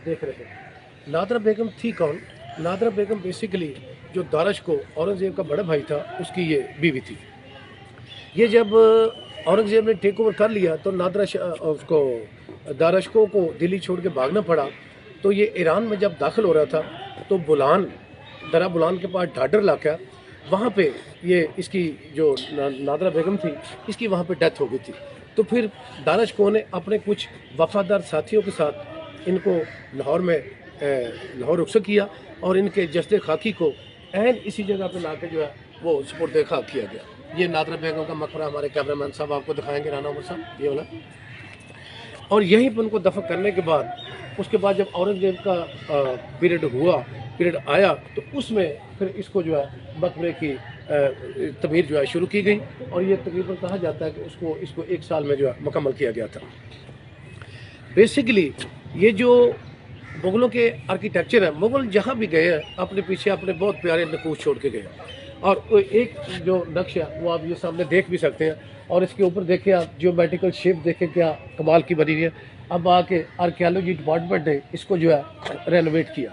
देख रहे हैं। नादरा बेगम थी कौन? नादरा बेगम बेसिकली जो दारश को औरंगज़ेब का बड़ा भाई था उसकी ये बीवी थी। ये जब औरंगज़ेब ने टेक ओवर कर लिया तो उसको दारश को दिल्ली छोड़ के भागना पड़ा। तो ये ईरान में जब दाखिल हो रहा था तो दरा बुलान के पास ढाडर इलाका, वहाँ पे ये इसकी जो नादरा बेगम थी इसकी वहाँ पे डेथ हो गई थी। तो फिर दानिश को ने अपने कुछ वफादार साथियों के साथ इनको लाहौर रुखसत किया और इनके जस्द खाकी को ऐन इसी जगह पे लाके जो है वो सुपुर्द खाक किया गया। ये नादरा बेगम का मकबरा हमारे कैमरामैन साहब आपको दिखाएंगे, राना उमर साहब, ये वाला। और यहीं पर उनको दफन करने के बाद उसके बाद जब औरंगज़ेब का पीरियड आया तो उसमें फिर इसको जो है मकबरे की तमीर जो है शुरू की गई और ये तकरीबन कहा जाता है कि इसको 1 साल में जो है मुकम्मल किया गया था। बेसिकली ये जो मुग़लों के आर्किटेक्चर है, मुग़ल जहाँ भी गए हैं अपने पीछे अपने बहुत प्यारे नकूश छोड़ के गए और एक जो नक्श है वो आप ये सामने देख भी सकते हैं और इसके ऊपर देखें आप जियोमेट्रिकल शेप देखें क्या कमाल की बनी हुई है। अब आके आर्कियोलॉजी डिपार्टमेंट ने इसको जो है रेनोवेट किया।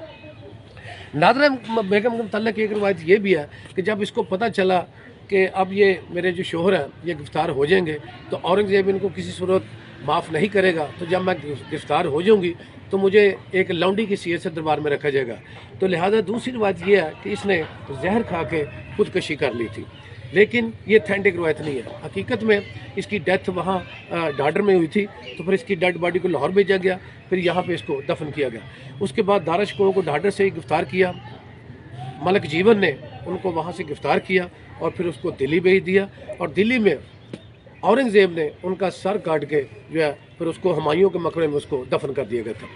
नादरा बेगम के मुतल्लिक़ एक रिवायत ये भी है कि जब इसको पता चला कि अब ये मेरे जो शोहर हैं ये गिरफ़्तार हो जाएंगे तो औरंगज़ेब इनको किसी सूरत माफ़ नहीं करेगा, तो जब मैं गिरफ़्तार हो जाऊंगी तो मुझे एक लौंडी की सीयत से दरबार में रखा जाएगा। तो लिहाजा दूसरी रिवायत ये है कि इसने जहर खा के खुदकशी कर ली थी, लेकिन ये ऑथेंटिक रिवायत नहीं है। हकीकत में इसकी डेथ वहाँ ढाडर में हुई थी, तो फिर इसकी डेड बॉडी को लाहौर भेजा गया, फिर यहाँ पे इसको दफन किया गया। उसके बाद दानिश को ढाडर से ही गिरफ़्तार किया, मलक जीवन ने उनको वहाँ से गिरफ़्तार किया और फिर उसको दिल्ली भेज दिया और दिल्ली में औरंगज़ेब ने उनका सर काट के जो है फिर उसको हुमायूं के मकबरे में उसको दफन कर दिया गया था।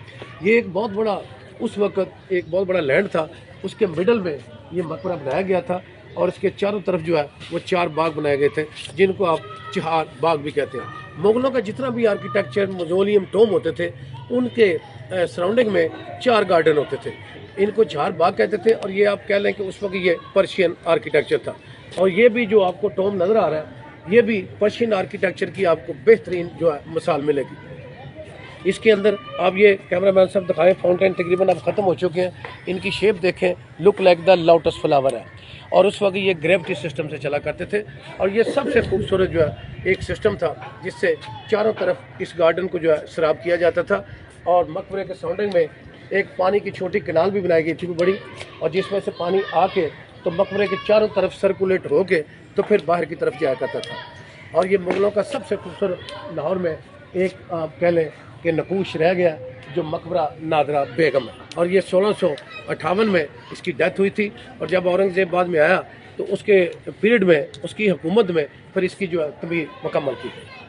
ये एक बहुत बड़ा उस वक़्त एक बहुत बड़ा लैंड था, उसके मिडल में ये मकबरा बनाया गया था और इसके चारों तरफ जो है वो 4 बाग बनाए गए थे जिनको आप चहार बाग भी कहते हैं। मुग़लों का जितना भी आर्किटेक्चर मौज़ोलियम टोम होते थे उनके सराउंडिंग में 4 गार्डन होते थे, इनको चहार बाग कहते थे और ये आप कह लें कि उस वक्त ये पर्शियन आर्किटेक्चर था। और ये भी जो आपको टोम नज़र आ रहा है ये भी पर्शियन आर्किटेक्चर की आपको बेहतरीन जो है मिसाल मिलेगी। इसके अंदर आप ये कैमरामैन साहब दिखाएं, फाउंटेन तकरीबन अब ख़त्म हो चुके हैं, इनकी शेप देखें, look like the lotus flower है और उस वक्त ये ग्रेविटी सिस्टम से चला करते थे और ये सबसे खूबसूरत जो है एक सिस्टम था जिससे चारों तरफ इस गार्डन को जो है सराब किया जाता था और मकबरे के सराउंडिंग में एक पानी की छोटी कनाल भी बनाई गई थी बड़ी, और जिसमें से पानी आके तो मकबरे के चारों तरफ सर्कुलेट हो के तो फिर बाहर की तरफ जाया करता था। और ये मुग़लों का सबसे खूबसूरत लाहौर में एक आप कह लें कि नकूश रह गया जो मकबरा नादरा बेगम है और ये 1658 में इसकी डेथ हुई थी और जब औरंगज़ेब बाद में आया तो उसके पीरियड में उसकी हुकूमत में फिर इसकी जो है तमीर मुकम्मल की गई।